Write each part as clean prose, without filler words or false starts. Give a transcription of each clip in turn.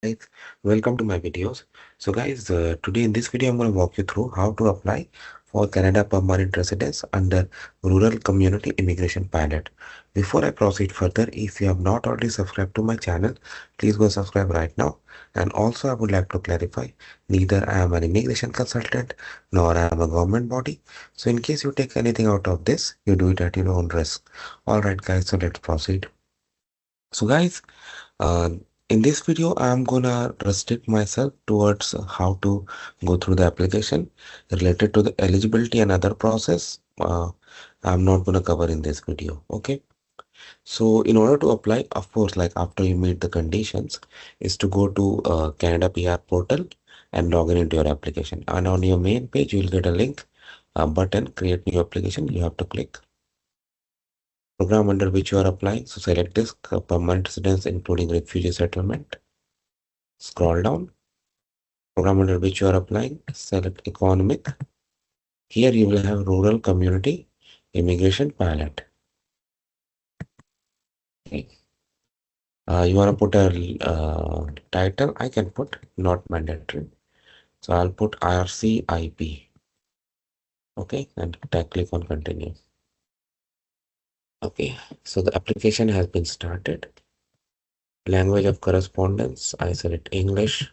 Guys, welcome to my videos. So guys, today in this video I'm going to walk you through how to apply for Canada permanent residence under Rural Community Immigration Pilot. Before I proceed further, if you have not already subscribed to my channel, please go subscribe right now. And also I would like to clarify, neither I am an immigration consultant nor I am a government body. So in case you take anything out of this, you do it at your own risk. Alright guys, so let's proceed. So guys, uh, in this video, I'm gonna restrict myself towards how to go through the application related to the eligibility and other process. I'm not gonna cover in this video. Okay. So in order to apply, of course, like after you meet the conditions, is to go to Canada PR portal and log in into your application. And on your main page, you will get a link, a button, create new application. You have to click program under which you are applying. So select this permanent residence, including refugee settlement. Scroll down, program under which you are applying, select economic. Here you will have rural community immigration pilot. Okay. You want to put a title, I can put not mandatory. So I'll put RCIP. Okay, and click on continue. Okay, so the application has been started. Language of correspondence, I select English.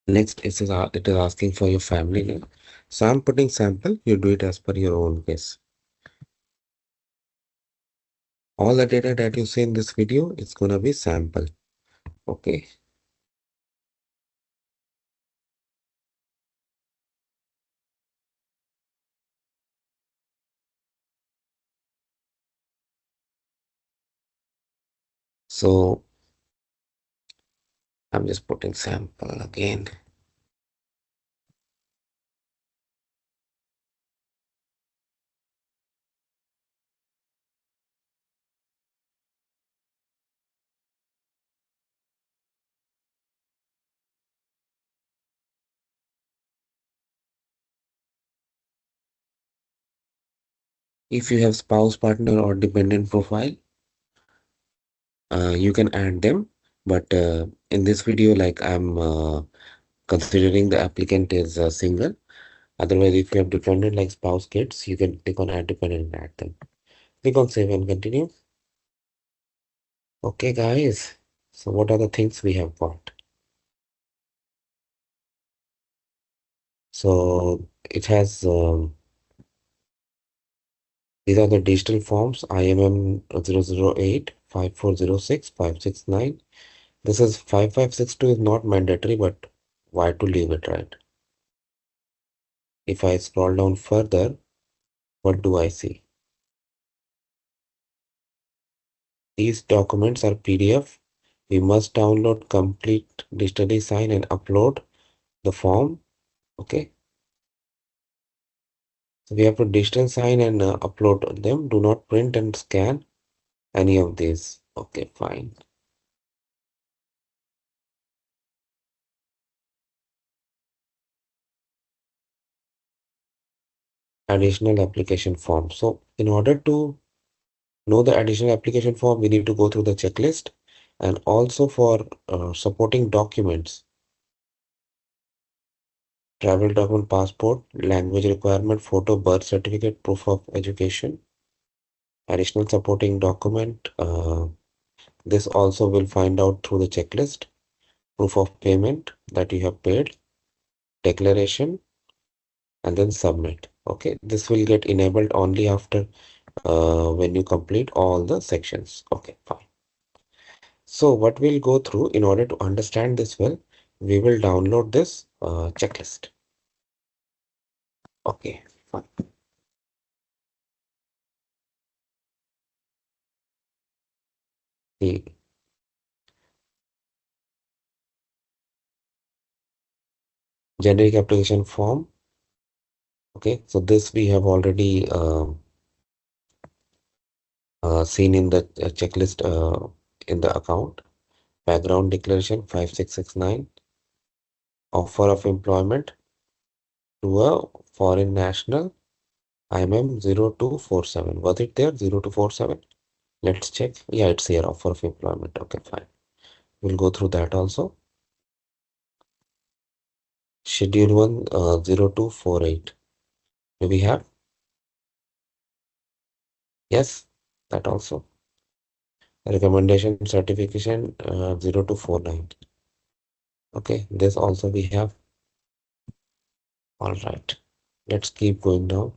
Next, it is asking for your family name. So I'm putting sample, you do it as per your own case. All the data that you see in this video is going to be sample. Okay. So I'm just putting sample again. If you have spouse, partner, or dependent profile, you can add them. But in this video, like I'm considering the applicant is single. Otherwise, if you have dependent like spouse, kids, you can click on add dependent and add them. Click on save and continue. Okay, guys. So what are the things we have got? So it has these are the digital forms IMM 008 5406 569. This is 5562 is not mandatory, but why to leave it, right? If I scroll down further, what do I see? These documents are PDF. We must download, complete, digitally sign and upload the form. Okay. So we have to digital sign and upload them. Do not print and scan any of these. Okay, fine. Additional application form. So in order to know the additional application form, we need to go through the checklist, and also for supporting documents, travel document, passport, language requirement, photo, birth certificate, proof of education, additional supporting document. This also will find out through the checklist, proof of payment that you have paid, declaration, and then submit. Okay, this will get enabled only after when you complete all the sections. Okay, fine. So what we'll go through in order to understand this well, we will download this checklist. Okay, fine. The generic application form. Okay, so this we have already seen in the checklist in the account. Background declaration 5669. Offer of employment to a foreign national. IMM 0247. Was it there? 0247? Let's check. Yeah, it's here, offer of employment. Okay, fine. We'll go through that also. Schedule 1, 0248. Do we have? Yes, that also. Recommendation certification 0249. Okay, this also we have. All right. Let's keep going down.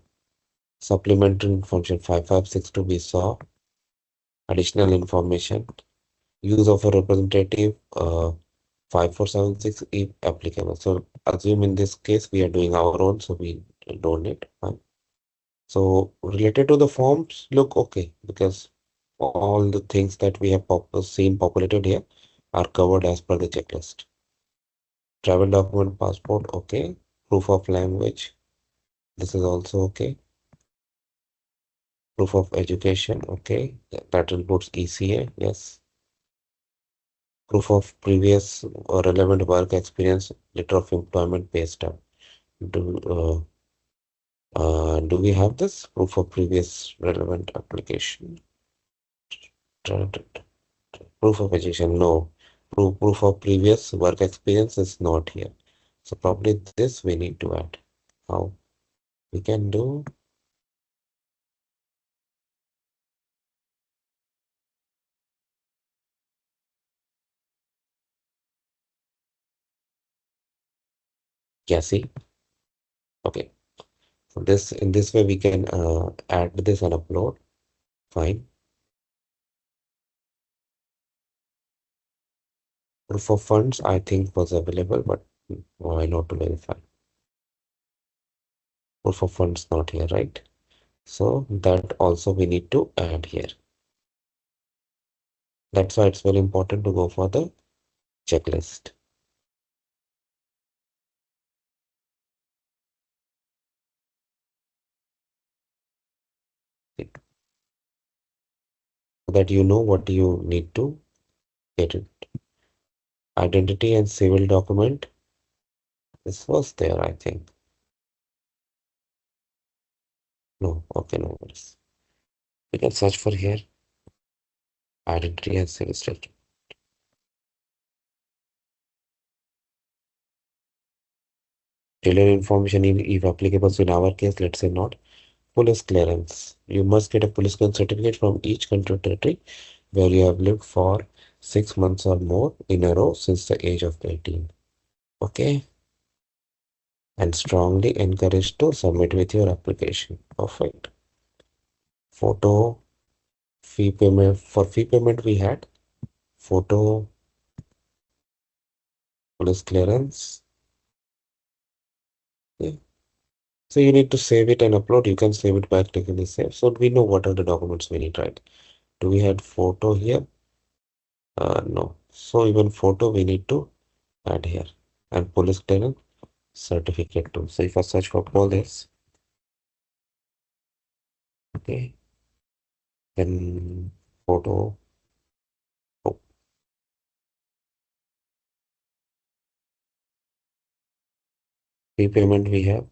Supplementary function 5562 we saw. Additional information. Use of a representative 5476 if applicable. So assume in this case we are doing our own, so we don't need. Fine. So related to the forms, look okay because all the things that we have seen populated here are covered as per the checklist. Travel document, passport, okay. Proof of language, this is also okay. Proof of education, okay. That includes ECA, yes. Proof of previous or relevant work experience, letter of employment, pay stub. Do do we have this proof of previous relevant application? Proof of education, no. Proof of previous work experience is not here. So probably this we need to add. How we can do? Yeah, see. Okay. So this in this way we can add this and upload. Fine. Proof of funds I think was available, but why not to verify? Proof of funds not here, right? So that also we need to add here. That's why it's very important to go for the checklist. So that you know what you need to get it. Identity and civil document. This was there, I think. No, okay, no worries. We can search for here. Identity and civil statement. Tailor information if applicable. So in our case, let's say not. Police clearance. You must get a police clearance certificate from each country or territory where you have lived for 6 months or more in a row since the age of 18. Okay. And strongly encouraged to submit with your application. Perfect. Photo, fee payment. For fee payment, we had photo, police clearance. Yeah. So you need to save it and upload. You can save it by clicking the save. So we know what are the documents we need, right? Do we have photo here? No. So even photo we need to add here. And police clearance certificate too. So if I search for police, okay, then photo, oh, payment we have.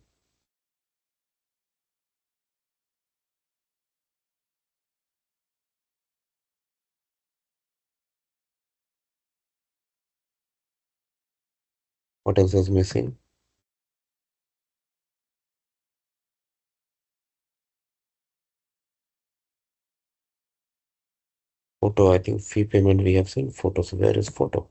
What else is missing? Photo, I think fee payment we have seen photo. So where is photo?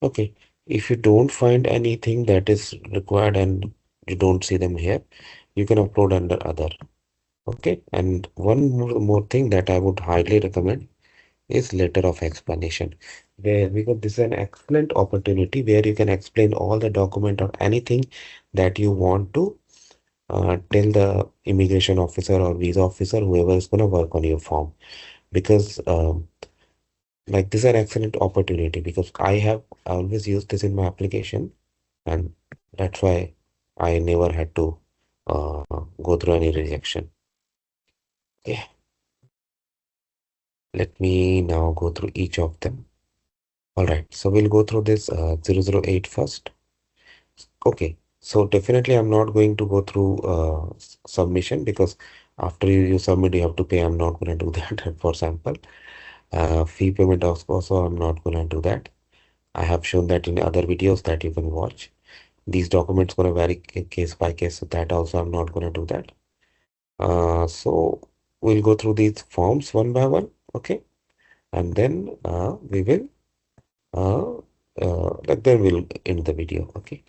Okay. If you don't find anything that is required and you don't see them here, you can upload under other. Okay. And one more thing that I would highly recommend is letter of explanation, where because this is an excellent opportunity where you can explain all the document or anything that you want to tell the immigration officer or visa officer, whoever is going to work on your form. Because Like this is an excellent opportunity because I have always used this in my application, and that's why I never had to go through any rejection. Yeah, let me now go through each of them. All right, so we'll go through this 008 first. Okay, so definitely I'm not going to go through submission because after you submit, you have to pay. I'm not going to do that for sample. Fee payment also, I'm not going to do that. I have shown that in other videos that you can watch. These documents going to vary case by case, so that also I'm not going to do that. So we'll go through these forms one by one, okay? And then we will then we'll end the video, okay?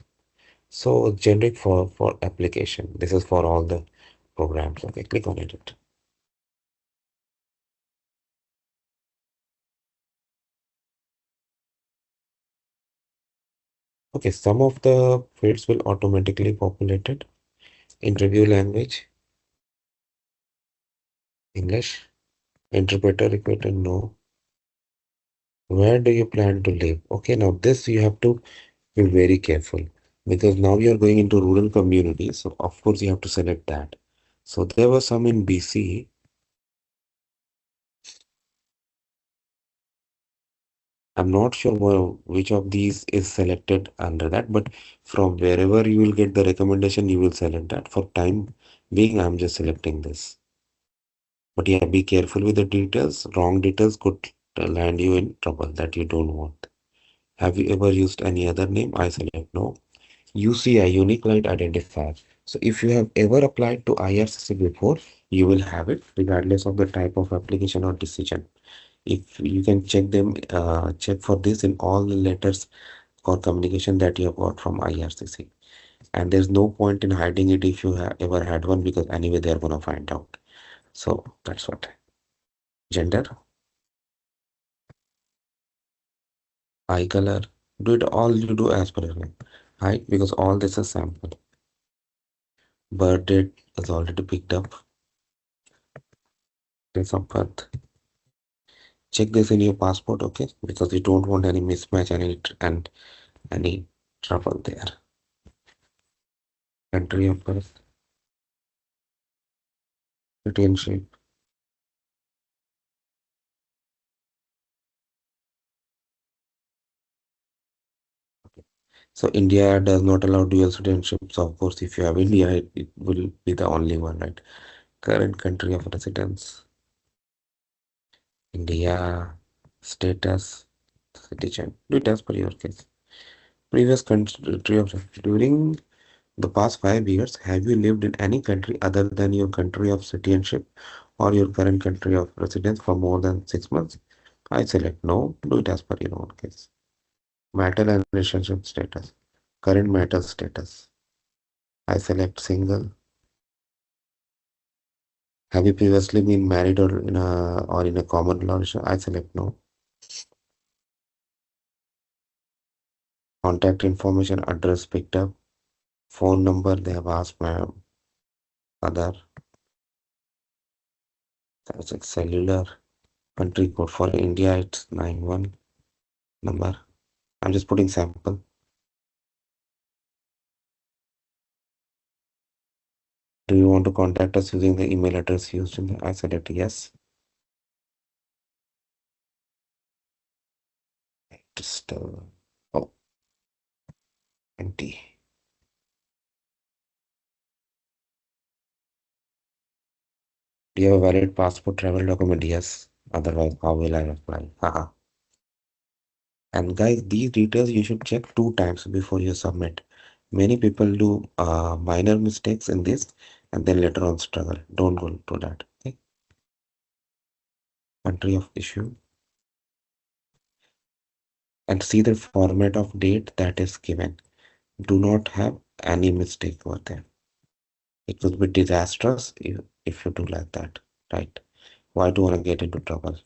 So generic for application. This is for all the programs. Okay, click on edit. Okay, some of the fields will automatically populated. Interview language, English. Interpreter required, no. Where do you plan to live? Okay, now this you have to be very careful because now you're going into rural communities. So of course you have to select that. So there were some in BC. I'm not sure which of these is selected under that, but from wherever you will get the recommendation, you will select that. For time being, I'm just selecting this. But yeah, be careful with the details. Wrong details could land you in trouble that you don't want. Have you ever used any other name? I select no. UCI, unique client identifier. So if you have ever applied to IRCC before, you will have it regardless of the type of application or decision. If you can check them, check for this in all the letters or communication that you have got from IRCC. And there's no point in hiding it if you have ever had one because anyway they're gonna find out. So that's what. Gender, eye color, do it all you do as per your name. Height, because all this is sample. Birth date is already picked up. Place of birth. Check this in your passport, okay? Because you don't want any mismatch and any trouble there. Country of birth, citizenship. So India does not allow dual citizenship. So of course, if you have India, it will be the only one, right? Current country of residence, India, status, citizen. Do it as per your case. Previous country of during the past 5 years, have you lived in any country other than your country of citizenship or your current country of residence for more than 6 months? I select no. Do it as per your own case. Marital and relationship status. Current marital status. I select single. Have you previously been married or in a common law relation? I select no. Contact information, address picked up. Phone number, they have asked my other. That's like cellular. Country code for India, it's 91 number. I'm just putting sample. Do you want to contact us using the email address used in the I select yes. Just oh, empty. Do you have a valid passport travel document? Yes. Otherwise, how will I apply? Haha. And guys, these details you should check 2 times before you submit. Many people do minor mistakes in this and then later on struggle. Don't go to that. Okay. Country of issue and see the format of date that is given. Do not have any mistake over there. It will be disastrous if you do like that, right? Why do you want to get into trouble?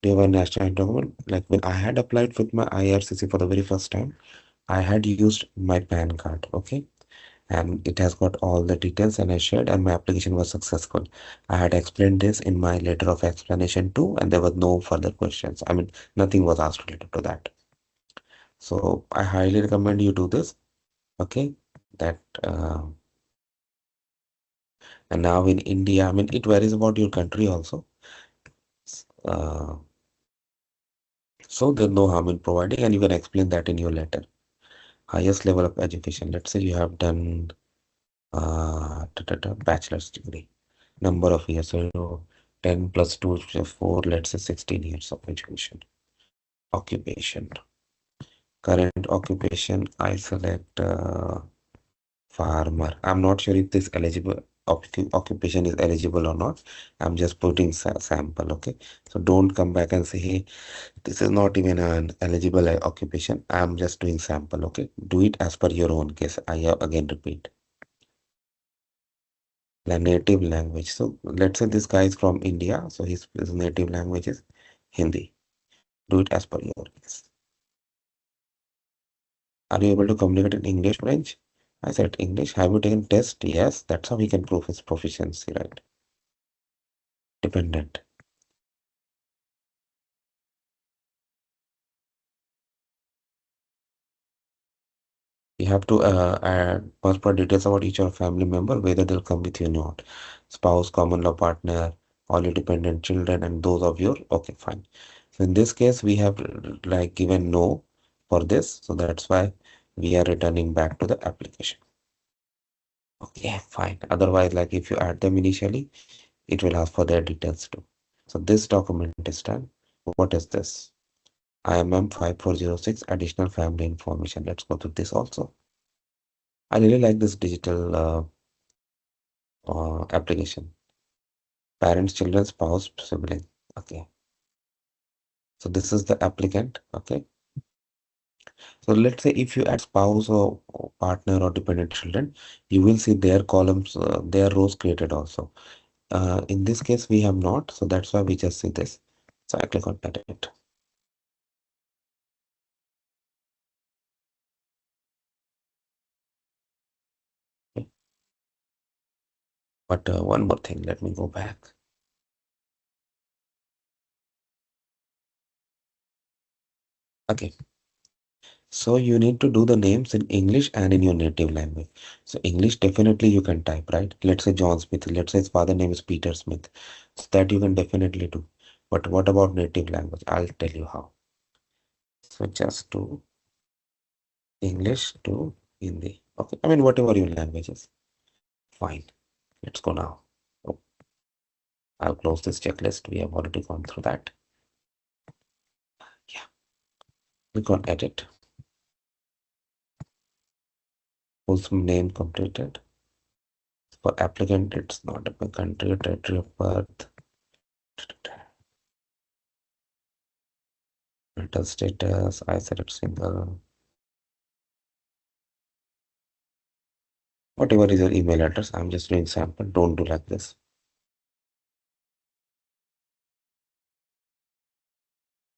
Do you have a national ID document? Like when I had applied with my IRCC for the very first time, I had used my PAN card, okay? and it has got all the details, and I shared, and my application was successful. I had explained this in my letter of explanation too, and there was no further questions. I mean, nothing was asked related to that. So I highly recommend you do this. Okay, that and now in India, I mean, it varies about your country also. Uh, so there's no harm in providing, and you can explain that in your letter. Highest level of education. Let's say you have done bachelor's degree. Number of years. So 10 plus 2 is 4, let's say 16 years of education. Occupation. Current occupation, I select farmer. I'm not sure if this eligible occupation is eligible or not. I'm just putting sample, okay? So don't come back and say, hey, this is not even an eligible occupation. I'm just doing sample, okay? Do it as per your own case. I again repeat. The native language. So let's say this guy is from India, so his native language is Hindi. Do it as per your case. Are you able to communicate in English, French? I said English. Have you taken test? Yes, that's how we can prove his proficiency, right? Dependent. You have to add passport details about each of your family member, whether they'll come with you or not. Spouse, common law partner, all your dependent children, and those of your, okay, fine. So in this case, we have like given no for this. So that's why we are returning back to the application. Okay, fine. Otherwise, like if you add them initially, it will ask for their details too. So this document is done. What is this? IMM 5406 additional family information. Let's go to this also. I really like this digital application. Parents, children, spouse, sibling. Okay. So this is the applicant. Okay. So let's say if you add spouse or partner or dependent children, you will see their columns, their rows created also. In this case, we have not. So that's why we just see this. So I click on edit. Okay. But one more thing, let me go back. Okay. So you need to do the names in English and in your native language. So English definitely you can type, right? Let's say John Smith. Let's say his father name is Peter Smith. So that you can definitely do. But what about native language? I'll tell you how. So just do English to Hindi. Okay. I mean, whatever your language is. Fine. Let's go now. Oh, I'll close this checklist. We have already gone through that. Yeah. Click on edit. Full name completed. For applicant, it's not a country or territory of birth. Mental status, I select single. Whatever is your email address, I'm just doing sample. Don't do like this.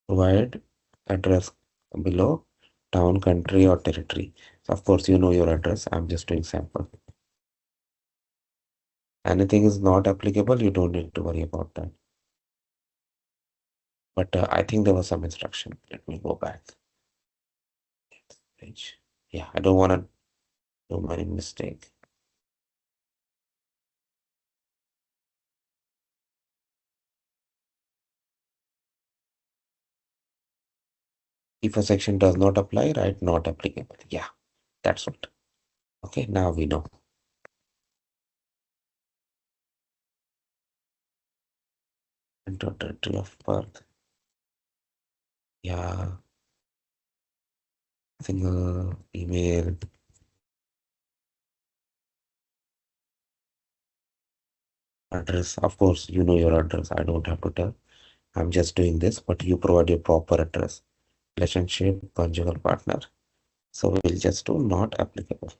Provide address below, town, country, or territory. So of course, you know your address. I'm just doing sample. Anything is not applicable, you don't need to worry about that. But I think there was some instruction. Let me go back. Page. Yeah, I don't want to do my mistake. If a section does not apply, write not applicable. Yeah, that's what. Okay, now we know. Enter territory of birth. Yeah, single email. Address, of course, you know your address. I don't have to tell. I'm just doing this, but you provide your proper address. Relationship, conjugal partner. So we'll just do not applicable.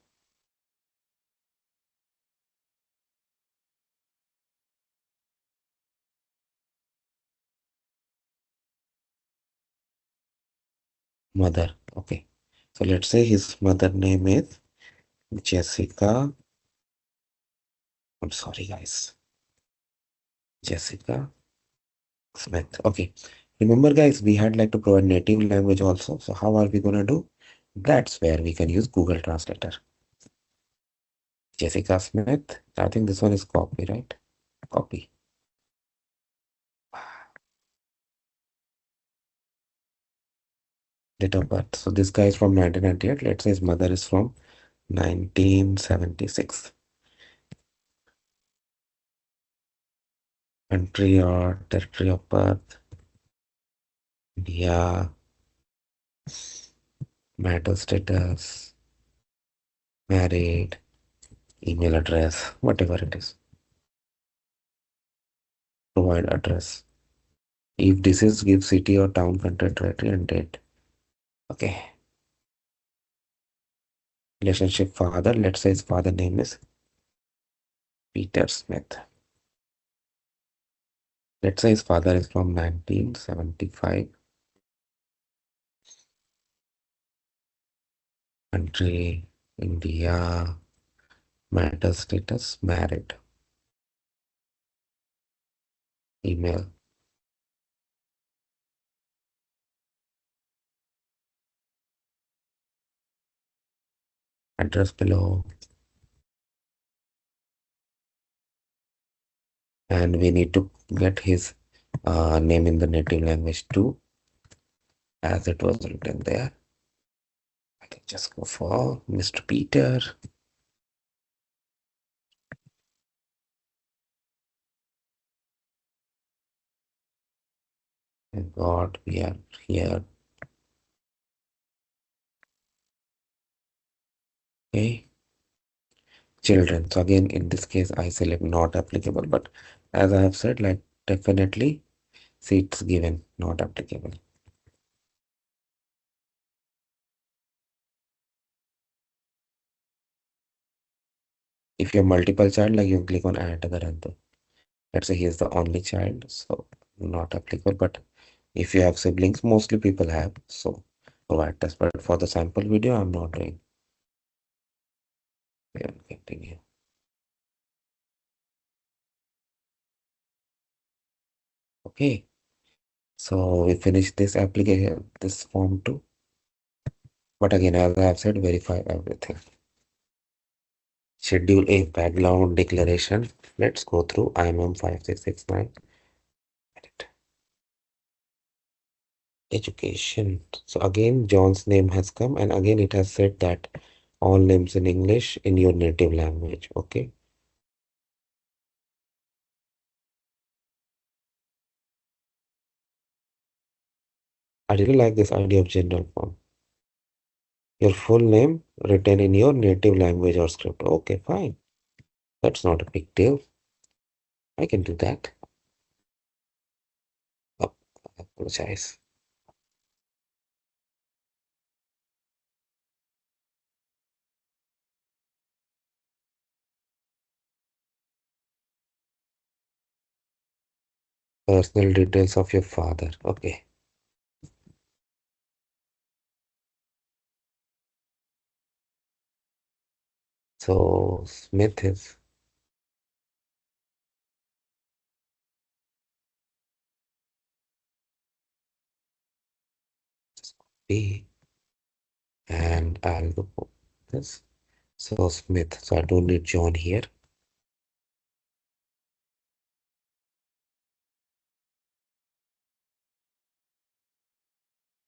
Mother. Okay. So let's say his mother name is Jessica. I'm sorry, guys. Jessica Smith. Okay. Remember, guys, we had like to provide native language also. So how are we gonna do? That's where we can use Google Translator. Jessica Smith. I think this one is copy, right? Copy. Date of birth. So this guy is from 1998. Let's say his mother is from 1976. Country or territory of birth. India. Marital status. Married. Email address. Whatever it is. Provide address. If this is give city or town, country, territory, and date. Okay. Relationship father. Let's say his father name is Peter Smith. Let's say his father is from 1975. Country, India. Marital status, married. Email. Address below. And we need to get his name in the native language too, as it was written there. I can just go for Mr. Peter. Thank God we are here. Okay. Children. So again, in this case, I select not applicable, but as I have said, like definitely seats given, not applicable. If you have multiple child, like you click on add other and let's say he is the only child, so not applicable. But if you have siblings, mostly people have, so provide this. But for the sample video, I'm not doing. Yeah, continue. Okay, so we finish this application, this form too. But again, as I have said, verify everything. Schedule a background declaration. Let's go through IMM 5669. Edit. Education. So again, John's name has come, and again, it has said that all names in English in your native language. Okay. I really like this idea of general form. Your full name written in your native language or script. Okay, fine. That's not a big deal. I can do that. Oh, I apologize. Personal details of your father. Okay. So Smith is B, and I'll go for this. So Smith. So I don't need John here.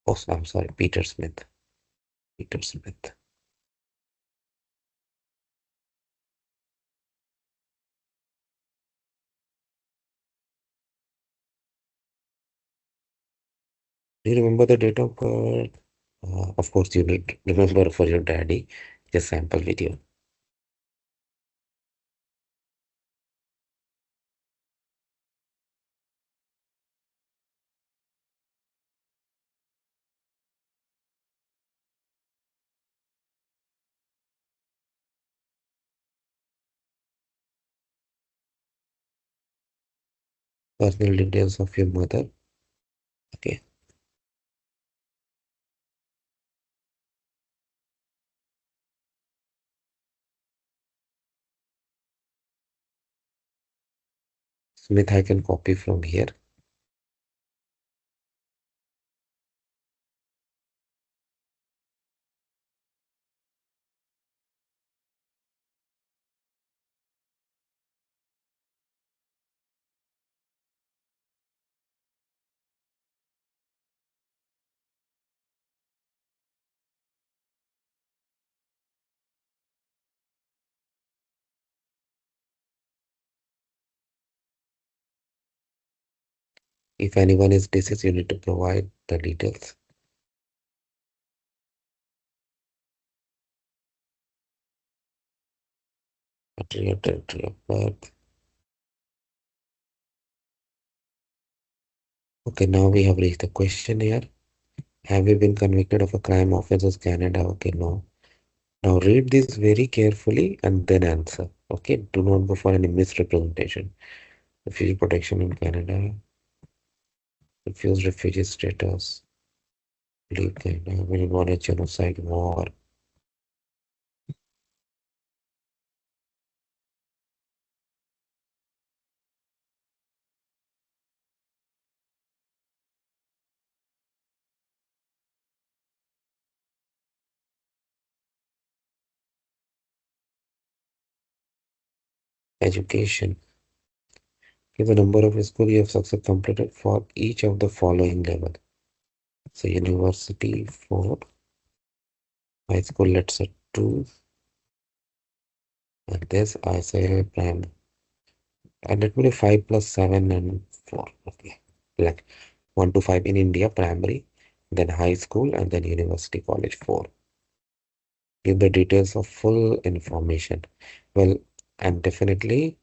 Oh, I'm sorry, Peter Smith. Peter Smith. Do you remember the date of birth? Of course, you need to remember for your daddy. Just sample video. Personal details of your mother. Okay. Smith I can copy from here. If anyone is deceased, you need to provide the details. Country or territory of birth. Okay, now we have reached the question here. Have you been convicted of a crime offenses Canada? Okay, no. Now read this very carefully and then answer. Okay, do not go for any misrepresentation. Refugee protection in Canada, refuse refugee status, leave Canada, will involve a genocide war, education. Give the number of school you have success completed for each of the following level. So university 4, high school let's say 2, and this I say prime. And let me do 5 plus 7 and 4. Okay. Like 1 to 5 in India, primary, then high school, and then university college 4. Give the details of full information. Well, and definitely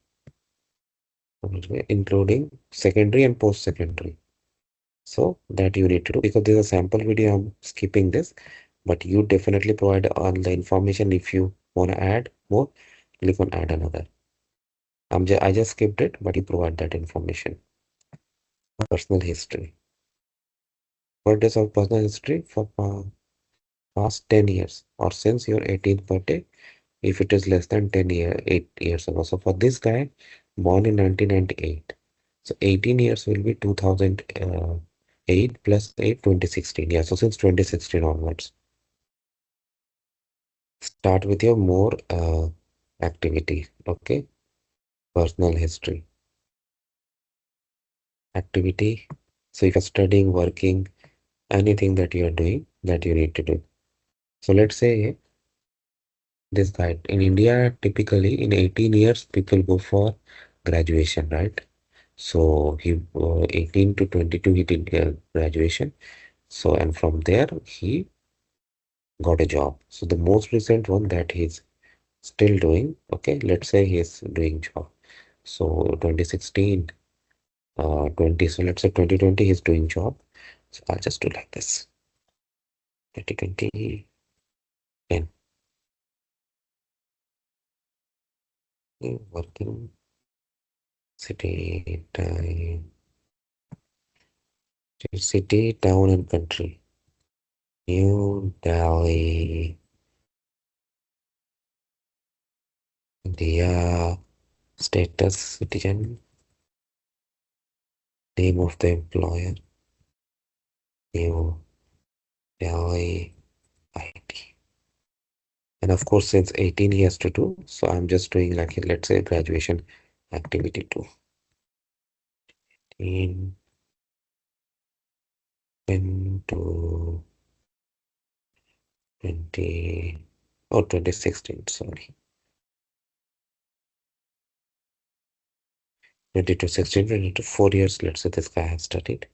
including secondary and post secondary. So that you need to do because there's a sample video. I'm skipping this, but you definitely provide all the information. If you want to add more, click on add another. I just skipped it, but you provide that information. Personal history. Birthdays of personal history for past 10 years or since your 18th birthday if it is less than 8 years ago. So for this guy, born in 1998. So 18 years will be 2008 plus 8, 2016. Yeah, so since 2016 onwards. Start with your more activity. Okay. Personal history. Activity. So if you're studying, working, anything that you're doing that you need to do. So let's say this guy in India, typically in 18 years, people go for graduation, right? So he 18 to 22 he did graduation. So and from there he got a job. So the most recent one that he's still doing, okay, let's say he's doing job. So 2016, 20, so let's say 2020 he's doing job. So I'll just do like this. 2020, 10, working, city, time, city, town and country. New Delhi, India, status, citizen, name of the employer, New Delhi, IT. And of course, since 18 he has to do, so I'm just doing like, let's say graduation activity 2. In 10 to 20, or 2016, sorry. 20 to 16, 20 to 4 years, let's say this guy has studied.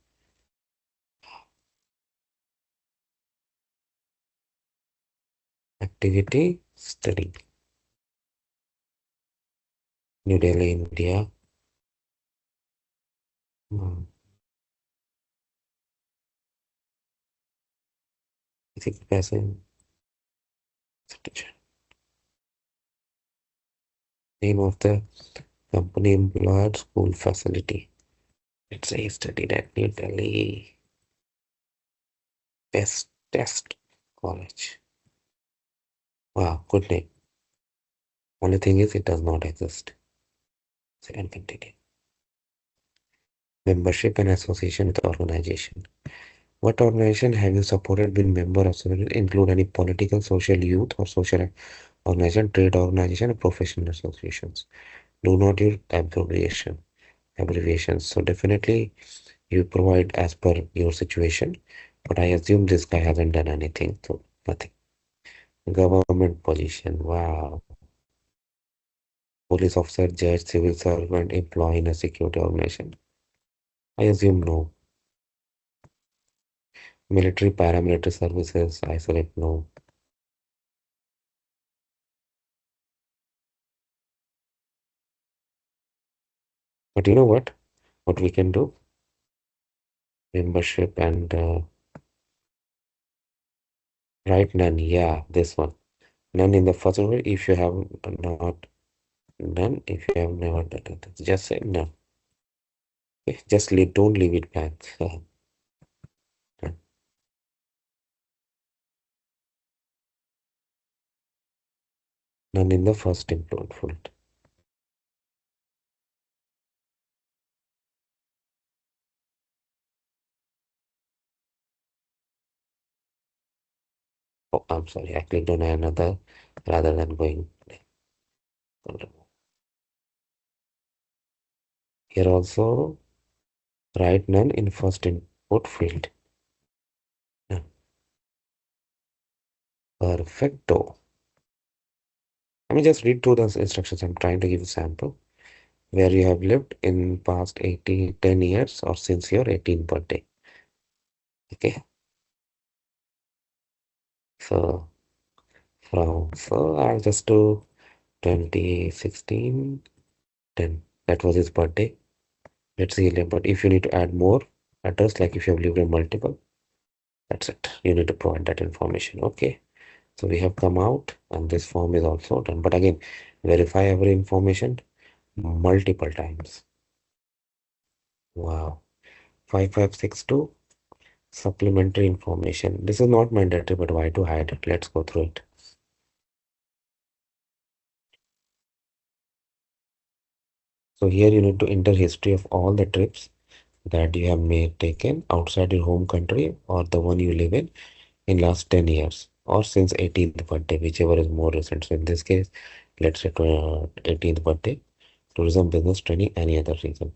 Activity, study. New Delhi, India. Hmm. Basic person, citizen. Name of the company employer, school facility. Let's say he studied at New Delhi Best Test College. Wow, good name. Only thing is it does not exist. Second continue. Membership and association with organization. What organization have you supported, been member of, include any political, social, youth, or social organization, trade organization, or professional associations? Do not use abbreviations. So definitely you provide as per your situation. But I assume this guy hasn't done anything, so nothing. Government position. Wow. Police officer, judge, civil servant, employee in a security organization. I assume no. Military, paramilitary services, I select no. But you know what? What we can do? Membership and write none. Yeah, this one. None in the first one if you have not done, if you have never done it. Just say none. Okay, just leave, don't leave it blank. None. None in the first employed field. Oh, I'm sorry. I clicked on another rather than going. Here also write none in first input field. None. Perfecto. Let me just read through the instructions. I'm trying to give a sample. Where you have lived in past 10 years or since your 18th birthday. Okay. So I'll just do 2016 10. That was his birthday. Let's see. But if you need to add more address, like if you have lived in multiple, that's it. You need to provide that information. Okay. So we have come out and this form is also done. But again, verify every information multiple times. Wow. 5562 supplementary information. This is not mandatory, but why to hide it? Let's go through it. So here you need to enter history of all the trips that you have made taken outside your home country or the one you live in last 10 years or since 18th birthday, whichever is more recent. So in this case, let's say 18th birthday, tourism, business, training, any other reason.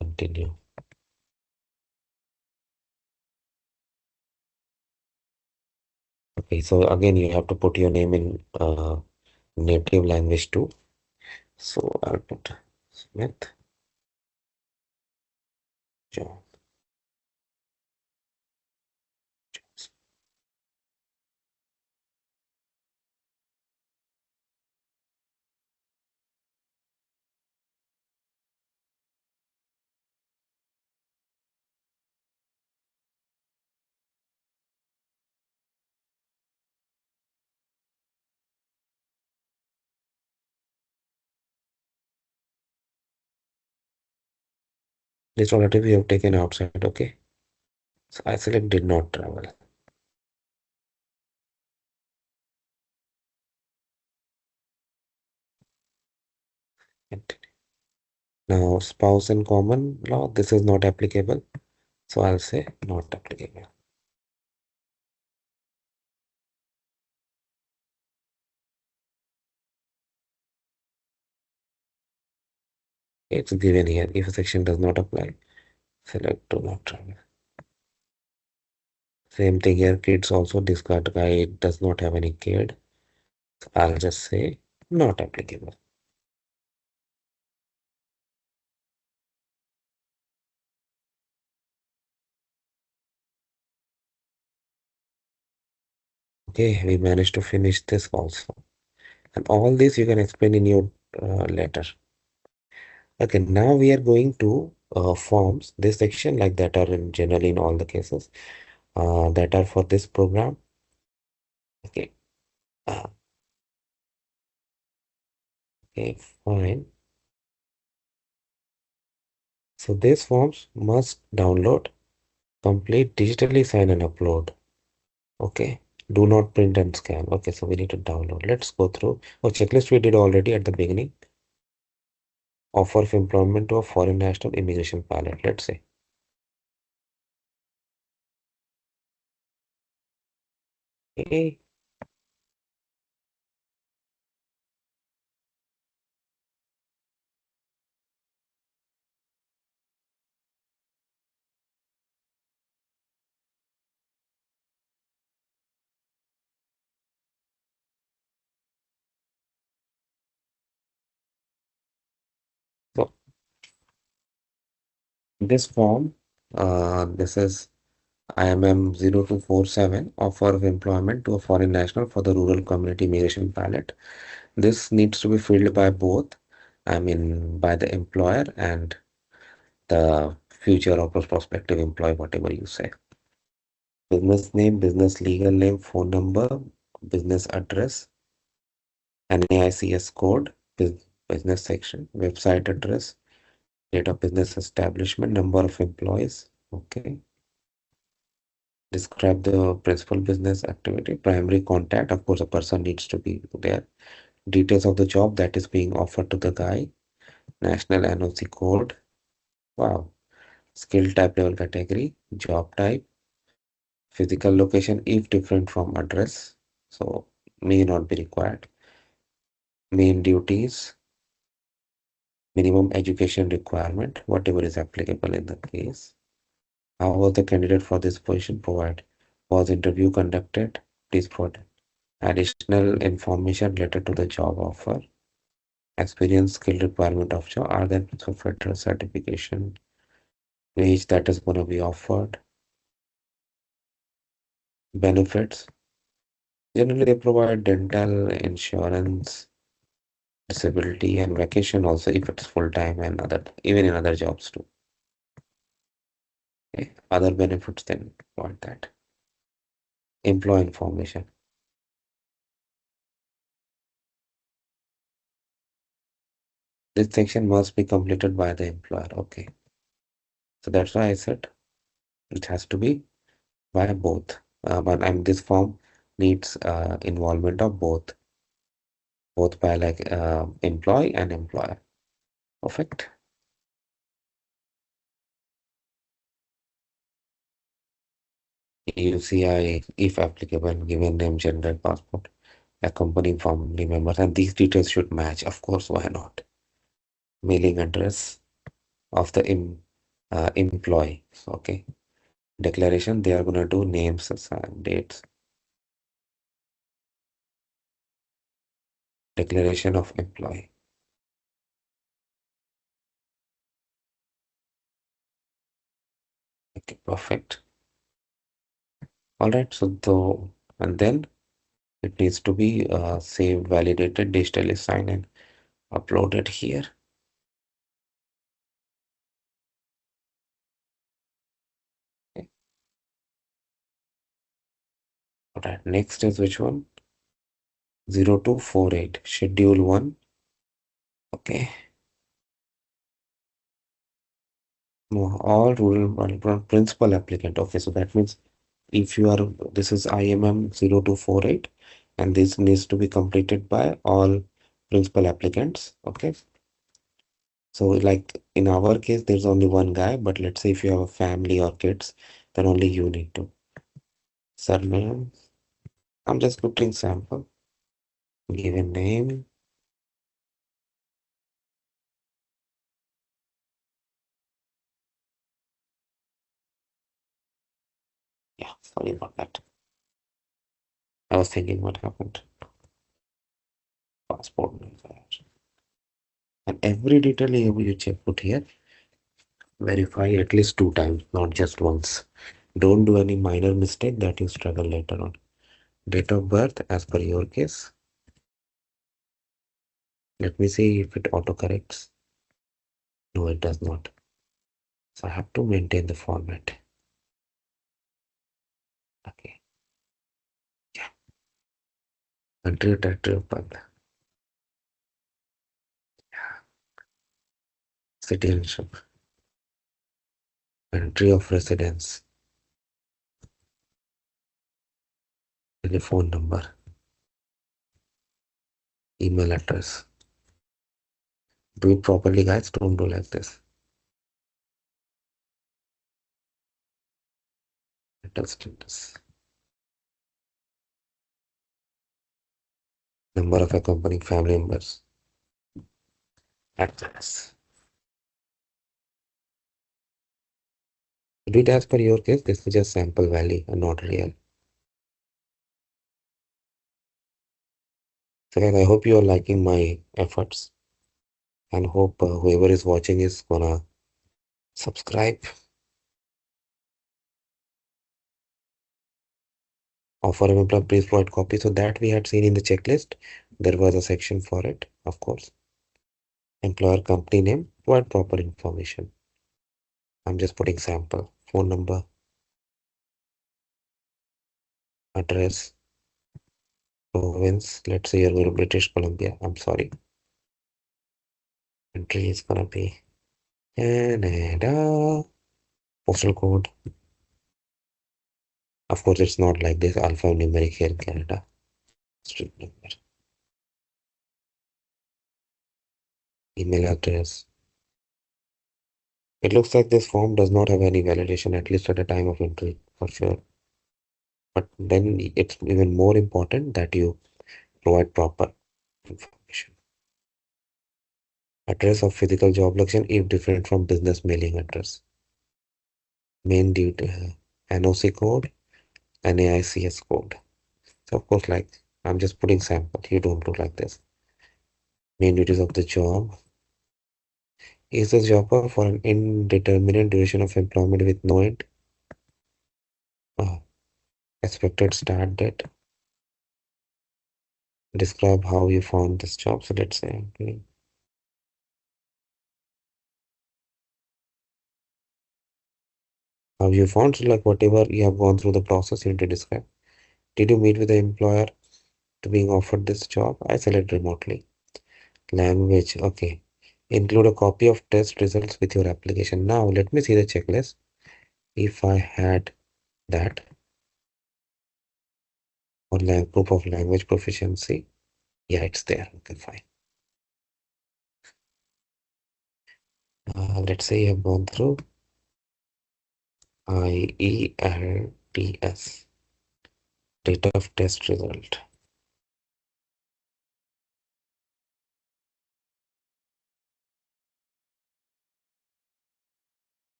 Continue. Okay, so again, you have to put your name in native language too. So I'll put Smith John. This relative you have taken outside. Okay. So I select did not travel. Continue. Now spouse and common law, this is not applicable. So I'll say not applicable. It's given here. If a section does not apply, select do not travel. Same thing here. Kids also discard guide does not have any kid. So I'll just say not applicable. Okay, we managed to finish this also. And all this you can explain in your letter. Okay, now we are going to forms. This section like that are in generally in all the cases that are for this program. Okay, uh, okay, fine. So these forms must download, complete, digitally sign and upload. Okay, do not print and scan. Okay, so we need to download. Let's go through. Oh, checklist we did already at the beginning. Offer of employment to a foreign national immigration pilot, let's say. Okay. So this form, this is IMM 0247, offer of employment to a foreign national for the rural community immigration pilot. This needs to be filled by both, I mean, by the employer and the future or prospective employee, whatever you say. Business name, business legal name, phone number, business address, NAICS code, business section, website address, date of business establishment, number of employees. Okay. Describe the principal business activity, primary contact. Of course, a person needs to be there. Details of the job that is being offered to the guy. National NOC code. Wow. Skill type, level, category, job type, physical location if different from address. So may not be required. Main duties, minimum education requirement, whatever is applicable in the case. How was the candidate for this position provide? Was interview conducted? Please provide additional information related to the job offer. Experience, skill requirement of job. Are there for federal certification? Wage that is going to be offered. Benefits. Generally, they provide dental insurance, disability, and vacation also if it's full time and other even in other jobs too. Okay. Other benefits then provide that. Employee information. This section must be completed by the employer. Okay. So that's why I said it has to be by both. But this form needs involvement of both by like employee and employer. Perfect. UCI, if applicable, given name, gender, passport, accompanying family members, and these details should match. Of course, why not? Mailing address of the employee. Okay. Declaration, they are going to do names, dates. Declaration of employee. Okay, perfect. All right. So, though, and then it needs to be saved, validated, digitally signed, and uploaded here. Okay. All right. Next is which one? 0248, Schedule 1. Okay. No, all rural principal applicant. Okay. So that means if you are, this is IMM 0248, and this needs to be completed by all principal applicants. Okay. So like in our case, there's only one guy, but let's say if you have a family or kids, then only you need to. Surname. I'm just putting sample. Given name. Yeah, sorry about that. I was thinking what happened. Passport number. And every detail you check put here, verify at least 2 times, not just once. Don't do any minor mistake that you struggle later on. Date of birth as per your case. Let me see if it autocorrects. No, it does not. So I have to maintain the format. Okay. Yeah. Country or territory of birth. Yeah. Citizenship. Country of residence. Telephone number. Email address. Do it properly, guys. Don't do like this. Mental status. Number of accompanying family members. Address. Do it as per your case. This is just sample value and not real. So guys, I hope you are liking my efforts and hope whoever is watching is gonna subscribe. Offer an employer please provide copy. So that we had seen in the checklist. There was a section for it, of course. Employer company name, provide proper information. I'm just putting sample. Phone number, address, province. Let's say you're going to British Columbia. I'm sorry. Country is gonna be Canada. Postal code. Of course, it's not like this alphanumeric here in Canada. Street number. Email address. It looks like this form does not have any validation, at least at the time of entry, for sure. But then it's even more important that you provide proper information. Address of physical job location if different from business mailing address. Main duty, NOC code, NAICS code. So of course, like I'm just putting sample. You don't do like this. Main duties of the job. Is the job for an indeterminate duration of employment with no end? Uh, expected start date. Describe how you found this job. So let's say okay, how you found. So like whatever you have gone through the process, you need to describe. Did you meet with the employer to being offered this job? I select remotely. Language. Okay. Include a copy of test results with your application. Now let me see the checklist. If I had that or proof of language proficiency. Yeah, it's there. Okay, fine. Let's say you have gone through IELTS, date of test result.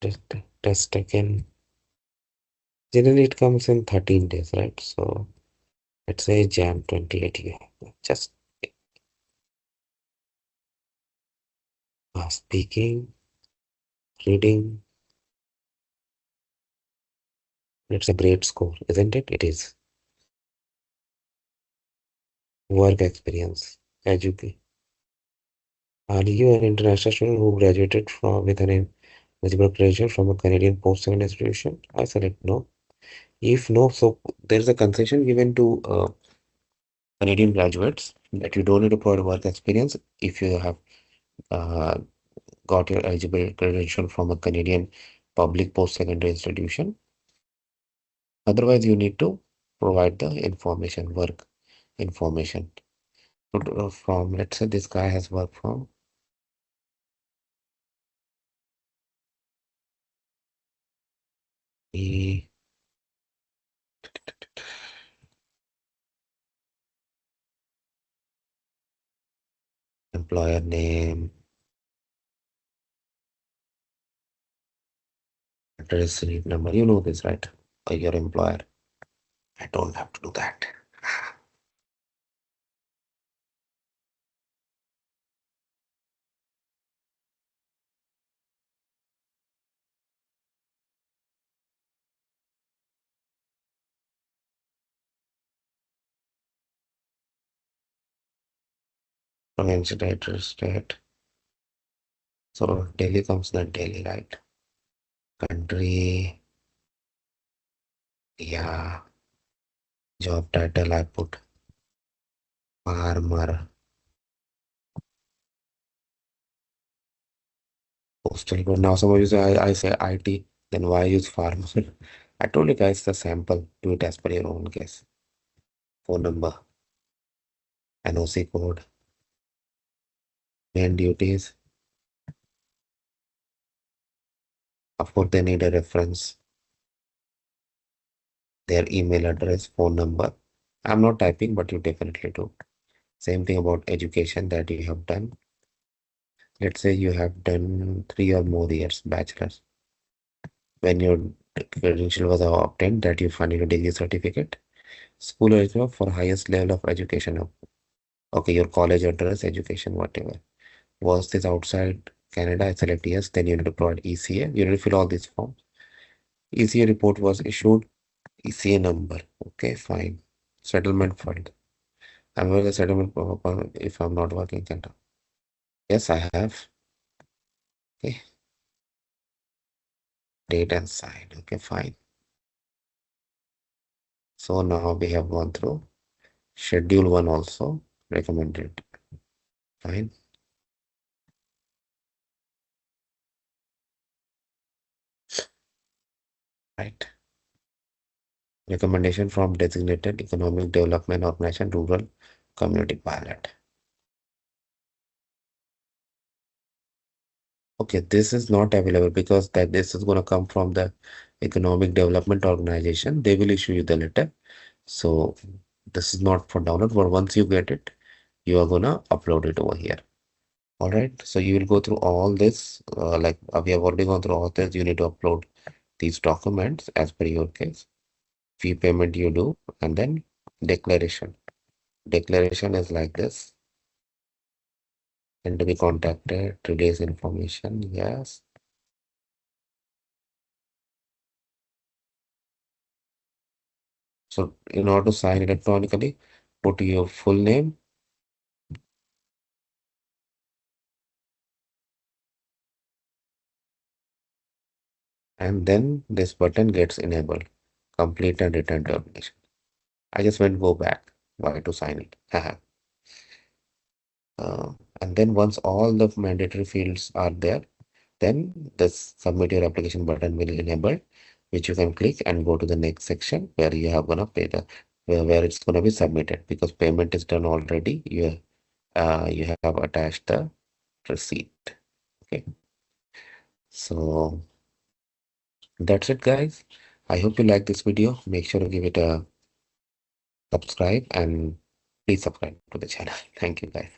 Test, test taken. Generally, it comes in 13 days, right? So let's say Jan 28. You have just speaking, reading. It's a great score, isn't it? It is. Work experience, education. Are you an international student who graduated from with an eligible graduate from a Canadian post-secondary institution? I select no. If no, so there's a concession given to Canadian graduates that you don't need to provide work experience if you have uh, got your eligible credential from a Canadian public post-secondary institution. Otherwise, you need to provide the information, work information. From, let's say this guy has worked from the employer name, address, receipt number. You know this, right? Or your employer. I don't have to do that. Provincial address, state. So Delhi comes the Delhi, right? Country, yeah. Job title I put farmer. Postal code. Now suppose you say I say IT, then why use farmer? I told you guys the sample. Do it as per your own case. Phone number. NOC code, main duties. Of course, they need a reference, their email address, phone number. I'm not typing, but you definitely do. Same thing about education that you have done. Let's say you have done 3 or more years bachelor's. When your credential was obtained, that you find in a degree certificate, school eligible for highest level of education. Okay, your college address, education, whatever. Was this outside Canada? I select yes. Then you need to provide ECA. You need to fill all these forms. ECA report was issued. ECA number. Okay, fine. Settlement fund. I'm going to settlement if I'm not working in Canada. Yes, I have. Okay, date and sign. Okay, fine. So now we have gone through schedule one also recommended. Fine, right. Recommendation from designated economic development organization rural community pilot. Okay, this is not available because that this is going to come from the economic development organization. They will issue you the letter. So this is not for download, but once you get it, you are gonna upload it over here. All right. So you will go through all this. We have already gone through all this. You need to upload these documents as per your case. Fee payment you do, and then declaration. Declaration is like this. And to be contacted, today's information. Yes. So in order to sign electronically, put your full name, and then this button gets enabled. Complete and return termination. I just went go back. Why to sign it? And then once all the mandatory fields are there, then the submit your application button will enable, which you can click and go to the next section where you have gonna pay the where it's gonna be submitted because payment is done already. You have attached the receipt. Okay, so that's it, guys. I hope you like this video. Make sure to give it a subscribe and please subscribe to the channel. Thank you, guys.